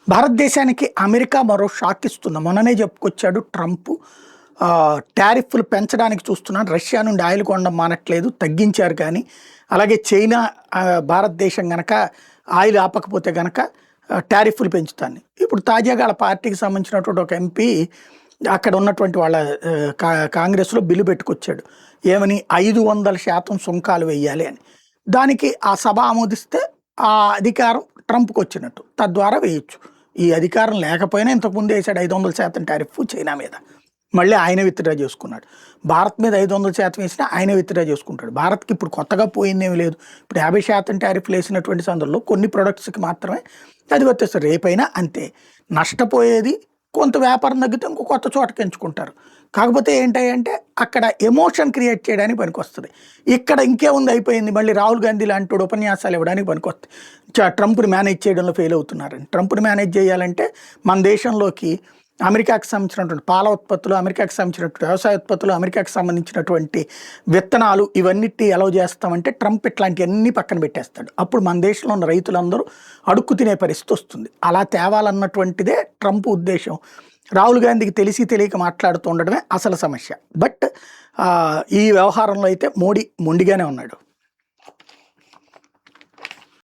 భారతదేశానికి అమెరికా మరో షాక్ ఇస్తుంది. మొన్ననే చెప్పుకొచ్చాడు ట్రంప్. టారిఫ్లు పెంచడానికి చూస్తున్నాడు. రష్యా నుండి ఆయిల్ కొనడం మానట్లేదు, తగ్గించారు. కానీ అలాగే చైనా భారతదేశం గనక ఆయిల్ ఆపకపోతే గనక టారిఫ్లు పెంచుతాను. ఇప్పుడు తాజాగా వాళ్ళ పార్టీకి సంబంధించినటువంటి ఒక ఎంపీ అక్కడ ఉన్నటువంటి వాళ్ళ కాంగ్రెస్లో బిల్లు పెట్టుకొచ్చాడు. ఏమని 500% సుంకాలు వేయాలి అని. దానికి ఆ సభ ఆమోదిస్తే ఆ అధికారం ట్రంప్కి వచ్చినట్టు, తద్వారా వేయొచ్చు. ఈ అధికారం లేకపోయినా ఇంతకుముందు వేసాడు 500% టారిఫ్ చైనా మీద. మళ్ళీ ఆయన విత్డ్రా చేసుకున్నాడు. భారత్ మీద 500% వేసినా ఆయన విత్డ్రా చేసుకుంటాడు. భారత్కి ఇప్పుడు కొత్తగా పోయిందేమీ లేదు. ఇప్పుడు 50% టారిఫ్లు వేసినటువంటి సందర్భంలో కొన్ని ప్రొడక్ట్స్కి మాత్రమే అది వచ్చేస్తారు. రేపైనా అంతే. నష్టపోయేది కొంత వ్యాపారం తగ్గితే ఇంకో కొత్త చోటకి ఎంచుకుంటారు. కాకపోతే ఏంటంటే అక్కడ ఎమోషన్ క్రియేట్ చేయడానికి పనికొస్తుంది. ఇక్కడ ఇంకేముంది, అయిపోయింది. మళ్ళీ రాహుల్ గాంధీ లాంటి ఉపన్యాసాలు ఇవ్వడానికి పనికొస్తుంది. ట్రంప్ని మేనేజ్ చేయడంలో ఫెయిల్ అవుతున్నారని. ట్రంప్ని మేనేజ్ చేయాలంటే మన దేశంలోకి అమెరికాకి సంబంధించినటువంటి పాల ఉత్పత్తులు, అమెరికాకి సంబంధించినటువంటి వ్యవసాయ ఉత్పత్తులు, అమెరికాకి సంబంధించినటువంటి విత్తనాలు ఇవన్నిటి ఎలా చేస్తామంటే ట్రంప్ ఇట్లాంటివన్నీ పక్కన పెట్టేస్తాడు. అప్పుడు మన దేశంలో ఉన్న రైతులందరూ అడుక్కు తినే పరిస్థితి వస్తుంది. అలా తేవాలన్నటువంటిదే ట్రంప్ ఉద్దేశం. రాహుల్ గాంధీకి తెలిసి తెలియక మాట్లాడుతూ ఉండడమే అసలు సమస్య. బట్ ఈ వ్యవహారంలో అయితే మోడీ మొండిగానే ఉన్నాడు.